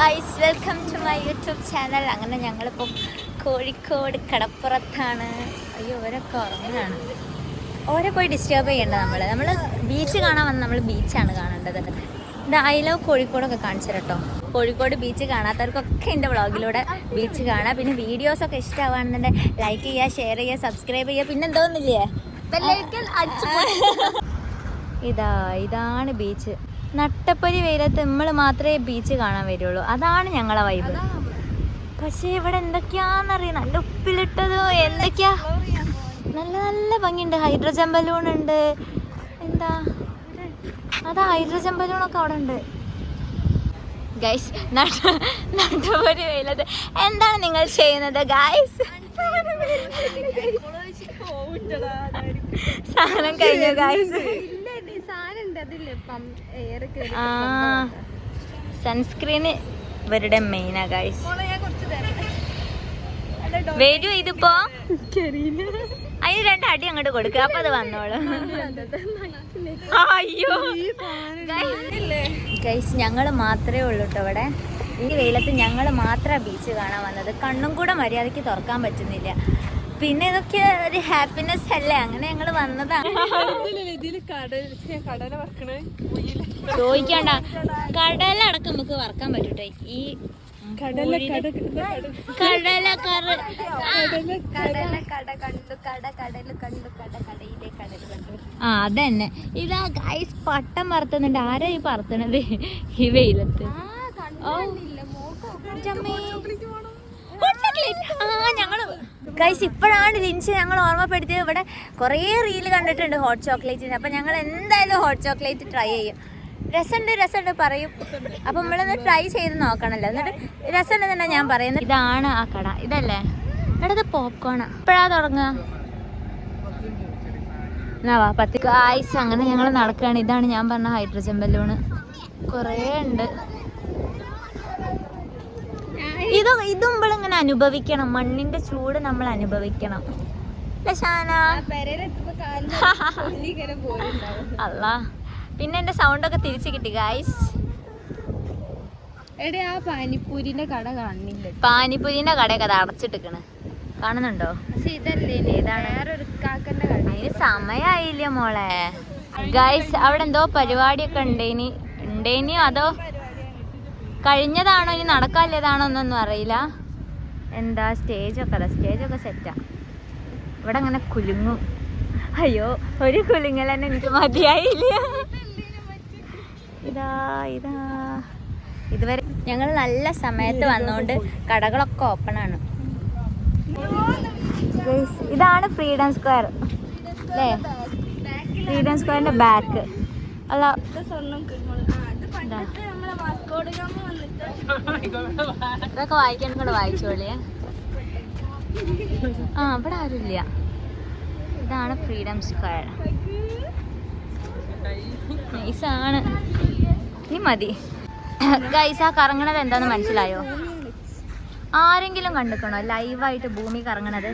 Guys, welcome to my YouTube channel. അങ്ങനെ ഞങ്ങളിപ്പോൾ കോഴിക്കോട് കടപ്പുറത്താണ്. അയ്യോ, ഓരൊക്കെ ഉറങ്ങുകയാണ്. ഓരെ പോയി ഡിസ്റ്റർബ് ചെയ്യേണ്ട. നമ്മൾ ബീച്ച് കാണാൻ വന്ന് നമ്മൾ ബീച്ചാണ് കാണേണ്ടത്. ഇത് ഐ ലവ് കോഴിക്കോടൊക്കെ കാണിച്ചു കേട്ടോ. കോഴിക്കോട് ബീച്ച് കാണാത്തവർക്കൊക്കെ എൻ്റെ വ്ളോഗിലൂടെ ബീച്ച് കാണാം. പിന്നെ വീഡിയോസൊക്കെ ഇഷ്ടമാണെന്നുണ്ടെങ്കിൽ ലൈക്ക് ചെയ്യുക, ഷെയർ ചെയ്യുക, സബ്സ്ക്രൈബ് ചെയ്യുക. പിന്നെ എന്തോന്നില്ലേ, ഇതാണ് ബീച്ച്. നട്ടപ്പൊരി വെയിലത്ത് നമ്മൾ മാത്രമേ ബീച്ച് കാണാൻ വരുള്ളൂ. അതാണ് ഞങ്ങളെ വൈബ്. പക്ഷേ ഇവിടെ എന്തൊക്കെയാണെന്നറിയാം, നല്ല ഉപ്പിലിട്ടതോ എന്തൊക്കെയാ, നല്ല നല്ല ഭംഗിയുണ്ട്. ഹൈഡ്രജൻ ബലൂൺ ഉണ്ട്. എന്താ അതാ ഹൈഡ്രജൻ ബലൂണൊക്കെ അവിടെ ഉണ്ട്. ഗൈസ്, നട്ടപ്പൊരി വെയിലത്ത് എന്താണ് നിങ്ങൾ ചെയ്യുന്നത് ഗൈസ്? സാധനം കഴിഞ്ഞു ഗൈസ്. സൺസ്ക്രീന് ഇവരുടെ മെയിനാ ഗൈസ്. വരൂ, ഇതിപ്പോ അതിന് 2 അടി അങ്ങോട്ട് കൊടുക്കുക, അപ്പൊ അത് വന്നോളൂ. അയ്യോ ഗൈസ്, ഞങ്ങള് മാത്രമേ ഉള്ളൂ കേട്ടോ ഇവിടെ. ഈ വെയിലത്ത് ഞങ്ങൾ മാത്രമാണ് ബീച്ച് കാണാൻ വന്നത്. കണ്ണും കൂടെ മര്യാദയ്ക്ക് തുറക്കാൻ പറ്റുന്നില്ല. പിന്നെ ഇതൊക്കെ ഒരു ഹാപ്പിനെസ് അല്ലേ, അങ്ങനെ ഞങ്ങൾ വന്നതാണ്. ചോദിക്കണ്ട, കടലടക്കം നമുക്ക് വറക്കാൻ പറ്റൂട്ടെ. ഈ അതന്നെ. ഇതാ ഗൈസ്, പട്ടം പറത്തുന്നുണ്ട്. ആരാ ഈ പറത്തണത് ഈ വെയിലത്ത്? ഞങ്ങള് ഗൈസ്, ഇപ്പോഴാണ് ലിൻസ് ഞങ്ങൾ ഓർമ്മപ്പെടുത്തിയത്. ഇവിടെ കുറേ റീല് കണ്ടിട്ടുണ്ട് ഹോട്ട് ചോക്ലേറ്റിന്. അപ്പം ഞങ്ങൾ എന്തായാലും ഹോട്ട് ചോക്ലേറ്റ് ട്രൈ ചെയ്യും. രസമുണ്ട് പറയും. അപ്പം നമ്മളൊന്ന് ട്രൈ ചെയ്ത് നോക്കണമല്ലോ. എന്നിട്ട് രസമുണ്ട് തന്നെ ഞാൻ പറയുന്നത്. ഇതാണ് ആ കട, ഇതല്ലേ? ഇവിടെ പോപ്കോണാ. എപ്പോഴാ തുടങ്ങുക? എന്നാ 10 ഗൈസ്. അങ്ങനെ ഞങ്ങൾ നടക്കുകയാണ്. ഇതാണ് ഞാൻ പറഞ്ഞ ഹൈഡ്രജൻ ബലൂണ്. കുറേ ഉണ്ട്. ഇതും ഇങ്ങനെ അനുഭവിക്കണം. മണ്ണിന്റെ ചൂട് നമ്മൾ അനുഭവിക്കണം. അല്ല, പിന്നെ എന്റെ സൗണ്ട് ഒക്കെ തിരിച്ചു കിട്ടി ഗൈസ്. പാനിപ്പൂരിന്റെ കട കാണുന്നില്ല. പാനിപ്പൂരിന്റെ കടയൊക്കെ അത് അടച്ചിട്ടിക്കണ്, കാണുന്നുണ്ടോ? അതിന് സമയായില്ല മോളെ. ഗൈസ്, അവിടെ എന്തോ പരിപാടിയൊക്കെ ഉണ്ടേനിയോ അതോ കഴിഞ്ഞതാണോ ഇനി നടക്കാനില്ലതാണോ എന്നൊന്നും അറിയില്ല. എന്താ സ്റ്റേജൊക്കെ സെറ്റാ. ഇവിടെ അങ്ങനെ കുലുങ്ങും. അയ്യോ, ഒരു കുലുങ്ങൽ തന്നെ എനിക്ക് മതിയായില്ല. ഇതാ ഇതുവരെ ഞങ്ങൾ നല്ല സമയത്ത് വന്നോണ്ട് കടകളൊക്കെ ഓപ്പണാണ്. ഇതാണ് ഫ്രീഡം സ്ക്വയർ അല്ലേ? ഫ്രീഡം സ്ക്വയറിന്റെ ബാക്ക്. അല്ല, ഇതൊക്കെ വായിക്കാൻ കൂടെ വായിച്ചോളിയേ. ഇവിടെ ആരുമില്ല. ഇതാണ് ഫ്രീഡം സ്ക്വയർ. നൈസാണ്. ഇനി മതി ഗൈസ്. ആ കറങ്ങണത് എന്താന്ന് മനസ്സിലായോ? ആരെങ്കിലും കണ്ടിക്കണോ ലൈവായിട്ട് ഭൂമി കറങ്ങണത്?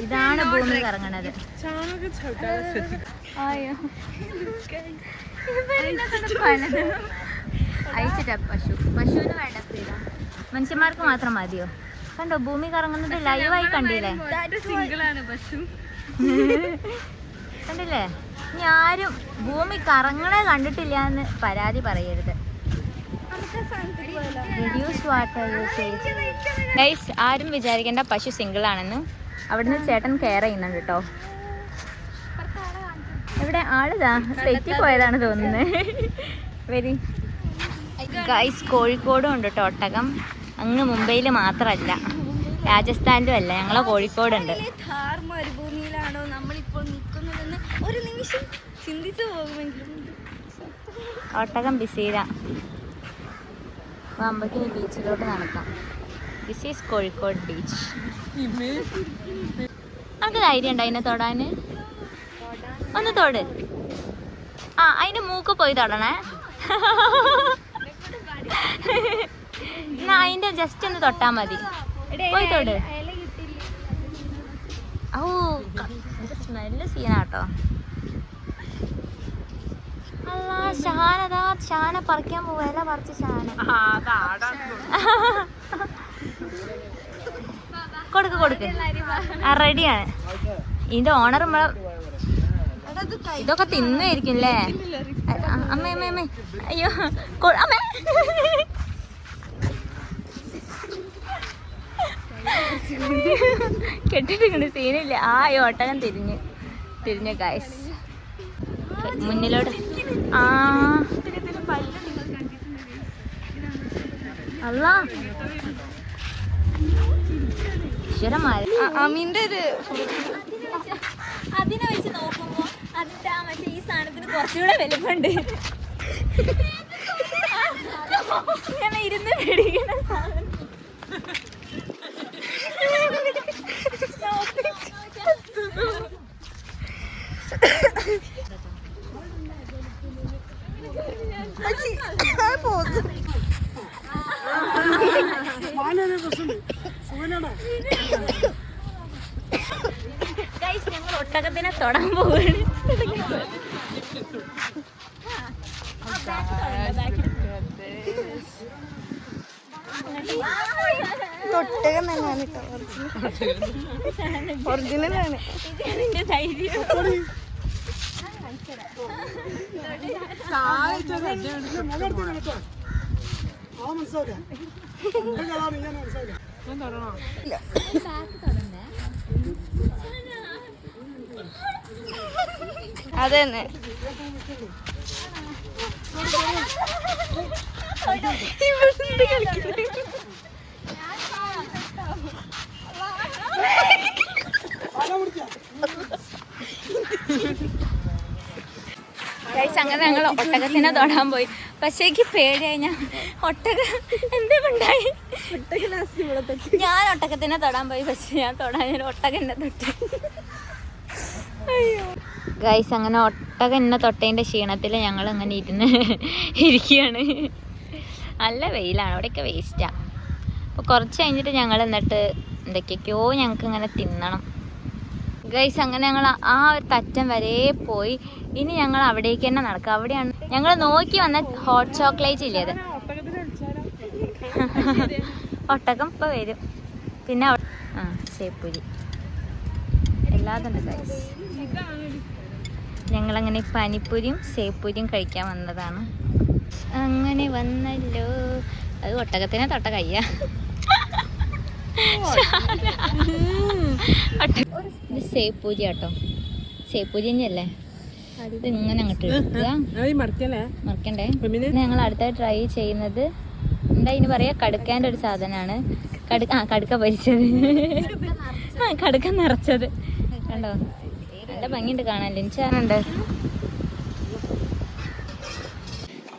ഇതാണ് ഭൂമി കറങ്ങണത്. അയച്ചിട്ടാ പശുവിന് വേണ്ട ഫ്രീഡം, മനുഷ്യന്മാർക്ക് മാത്രം മതിയോ? കണ്ടോ ഭൂമി കറങ്ങുന്നത് ലൈവായി കണ്ടില്ലേ? കണ്ടില്ലേ? ഇനി ആരും ഭൂമി കറങ്ങണേ കണ്ടിട്ടില്ല എന്ന് പരാതി പറയരുത്. Reduce water usage. ഗൈസ്, ആരും വിചാരിക്കേണ്ട പശു സിംഗിൾ ആണെന്ന്. അവിടുന്ന് ചേട്ടൻ കെയർ ചെയ്യുന്നുണ്ട് കേട്ടോ. ഇവിടെ ആളിതാ തെറ്റി പോയതാണ് തോന്നുന്നത്. വെരി ഗൈസ്, കോഴിക്കോടും ഉണ്ട് കേട്ടോ ഒട്ടകം. അങ്ങ് മുംബൈയിൽ മാത്രമല്ല, രാജസ്ഥാനിലും അല്ല, ഞങ്ങളെ കോഴിക്കോടുണ്ട്. മരുഭൂമിയിലാണോ നമ്മളിപ്പോൾ നിൽക്കുന്നതെന്ന് ഒരു നിമിഷം ചിന്തിച്ചു പോകുമെങ്കിലും. ഒട്ടകം ബിസീര. അമ്പക്ക് ബീച്ചിലോട്ട് നടക്കാം. This is Kozhikode beach. നമുക്ക് ധൈര്യം ഉണ്ടോ അതിനെ തൊടാൻ? ഒന്ന് തൊട്. അതിന് മൂക്ക് പോയി തൊടണേ. എന്നാ അതിന്റെ ജസ്റ്റ് ഒന്ന് തൊട്ടാ മതി. പോയി തൊട്. ഓ, സ്മെല്ല് സീനാട്ടോ. അല്ലാ ഷാനതാ ഷാന പറിക്കാൻ പോവാ ഇല പറിച്ച് ഷാന കൊടുക്ക് കൊടുക്ക് റെഡിയാണ്. ഇതിന്റെ ഓണർ നമ്മളെ ഇതൊക്കെ തിന്നായിരിക്കും അല്ലേ? അമ്മേ അമ്മേ അമ്മേ അയ്യോ അമ്മേ കെട്ടിട്ടുണ്ട് സീനില്ല. ആ ഒട്ടകം തിരിഞ്ഞു ഗൈസ് മുന്നിലോട്ട്. ആ അല്ല അമീന്റെ ഒരു അതിനെ വെച്ച് നോക്കുമ്പോ അതിന്റെ മറ്റേ ഈ സാധനത്തിന് കുറച്ചുകൂടെ വലുപ്പുണ്ട്. ഇങ്ങനെ ഇരുന്ന് മേടിക്കുന്ന സാധനം ഞങ്ങൾ ഒട്ടകത്തിനെ തൊടാൻ പോവാണ്. തൊട്ടകം തന്നെയാണ് കേട്ടോ, ഒറിജിനലാണ്. ഇതിന്റെ ധൈര്യം അതന്നെ. അങ്ങനെ ഞങ്ങൾ ഒട്ടകത്തിനെ തൊടാൻ പോയി. പക്ഷേ എനിക്ക് പേടിയായി. ഞാൻ എന്തുണ്ടായി ഞാൻ ഒട്ടകത്തിനെ തൊടാൻ പോയി. പക്ഷെ ഞാൻ ഒട്ടകം എന്നെ തൊട്ട്. അയ്യോ ഗൈസ്, അങ്ങനെ ഒട്ടകം എന്നെ തൊട്ടതിൻ്റെ ക്ഷീണത്തിൽ ഞങ്ങൾ അങ്ങനെ ഇരിക്കുകയാണ്. നല്ല വെയിലാണ്, അവിടെയൊക്കെ വേസ്റ്റാണ്. അപ്പോൾ കുറച്ച് കഴിഞ്ഞിട്ട് ഞങ്ങൾ എന്നിട്ട് എന്തൊക്കെയൊക്കെയോ ഞങ്ങൾക്ക് ഇങ്ങനെ തിന്നണം ഗൈസ്. അങ്ങനെ ഞങ്ങൾ ആ ഒരു തറ്റം വരെ പോയി. ഇനി ഞങ്ങൾ അവിടേക്ക് തന്നെ നടക്കുക. അവിടെയാണ് ഞങ്ങൾ നോക്കി വന്ന ഹോട്ട് ചോക്ലേറ്റ് ഇല്ലേ, അത് ഒട്ടകം ഇപ്പോൾ വരും. പിന്നെ സേപ്പുരി എല്ലാതുണ്ട് ഗൈസ്. ഞങ്ങളങ്ങനെ പാനിപ്പൂരിയും സേപ്പൂരിയും കഴിക്കാൻ വന്നതാണ്. അങ്ങനെ വന്നല്ലോ. അത് ഒട്ടകത്തിനെ തൊട്ട കയ്യാ. ഇത് സേപ്പൂരി കേട്ടോ, സേപ്പൂരി തന്നെയല്ലേ. ഇത് ഇങ്ങനെ അങ്ങോട്ട് എടുക്കുക, മറക്കണ്ടേ. ഞങ്ങൾ അടുത്തായി ട്രൈ ചെയ്യുന്നത് എന്താ ഇനി പറയാ, കടുക്കേൻ്റെ ഒരു സാധനമാണ്. കടുക്ക പൊരിച്ചത്, കടുക്ക നിറച്ചത് കണ്ടോ, നല്ല ഭംഗിയുണ്ട് കാണാൻ. ലിൻചാനുണ്ട്.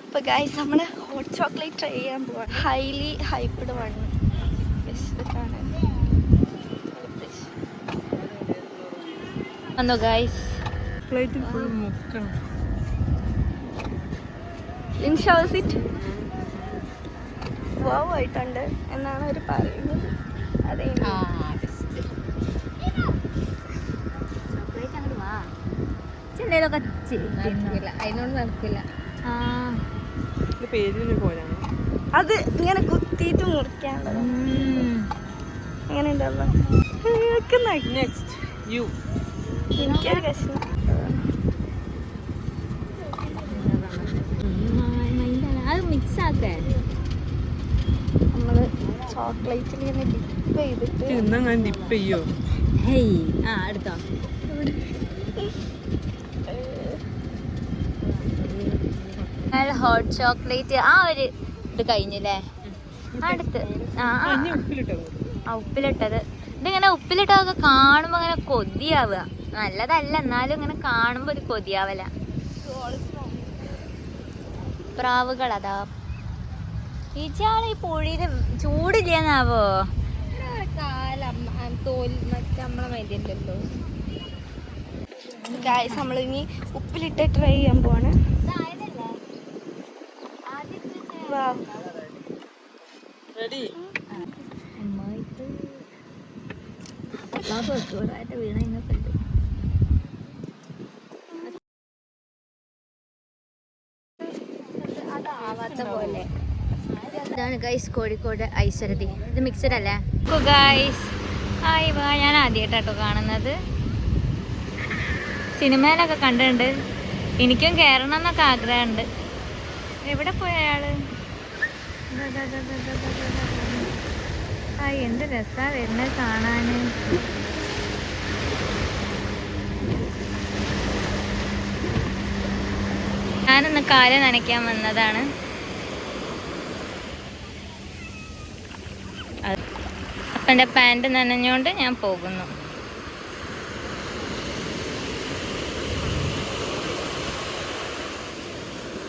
അപ്പോൾ ഗൈസ് നമ്മൾ ഹോട്ട് ചോക്ലേറ്റ് ട്രൈ ചെയ്യാൻ പോവാണ്. ഹൈലി ഹൈപ്പ്ഡ് വണ് വന്നോ ഗൈസ്. വാവ് ആയിട്ടുണ്ട് എന്നാണ് അവർ പറയുന്നത്. അതെ അതിനോട് നടക്കില്ല. അത് ഇങ്ങനെ കുത്തിയിട്ട് മുറിക്കാനുള്ളത്. അങ്ങനെ ഉണ്ടല്ലോ. എനിക്കൊരു കഷ്ണം അത് മിക്സ് ആക്കേ. നമ്മള് ചോക്ലേറ്റിൽ ഇങ്ങനെ ഡിപ്പ് ചെയ്തിട്ട് ഡിപ്പ് ചെയ്യോ? എടുത്തോ. ഹോട്ട് ചോക്ലേറ്റ് ആ ഒരു ഇത് കഴിഞ്ഞല്ലേ. അടുത്ത് ഉപ്പിലിട്ടത്. ഇതിങ്ങനെ ഉപ്പിലിട്ടതൊക്കെ കാണുമ്പോൾ അങ്ങനെ കൊതിയാവുക. നല്ലതല്ല, എന്നാലും ഇങ്ങനെ കാണുമ്പോൾ ഒരു കൊതിയാവല. പ്രാവുകൾ അതാ. ഈ പുഴയിൽ ചൂടില്ലാന്നാവോ? ഗൈസ് നമ്മളിനി ഉപ്പിലിട്ട് ട്രൈ ചെയ്യാൻ പോവാണ്. റെഡി വീണ ഇങ്ങോട്ട് ആവാത്ത പോലെ. ഇതാണ് ഗൈസ് കോഴിക്കോട് ഐശ്വര്യതി. ഇത് മിക്സഡ് അല്ലേ ഗൈസ്? ഹായ് വാ, ഞാൻ ആദ്യമായിട്ടാട്ടോ കാണുന്നത്. സിനിമയിലൊക്കെ കണ്ടിട്ടുണ്ട്, എനിക്കും കയറണം എന്നൊക്കെ ആഗ്രഹമുണ്ട്. എവിടെ പോയ അയാള്? ഹായ്, എന്ത് രസാ വരുന്നത് കാണാന്. ഞാനൊന്ന് കാല് നനയ്ക്കാൻ വന്നതാണ്. അപ്പം എൻ്റെ പാൻറ് നനഞ്ഞുകൊണ്ട് ഞാൻ പോകുന്നു.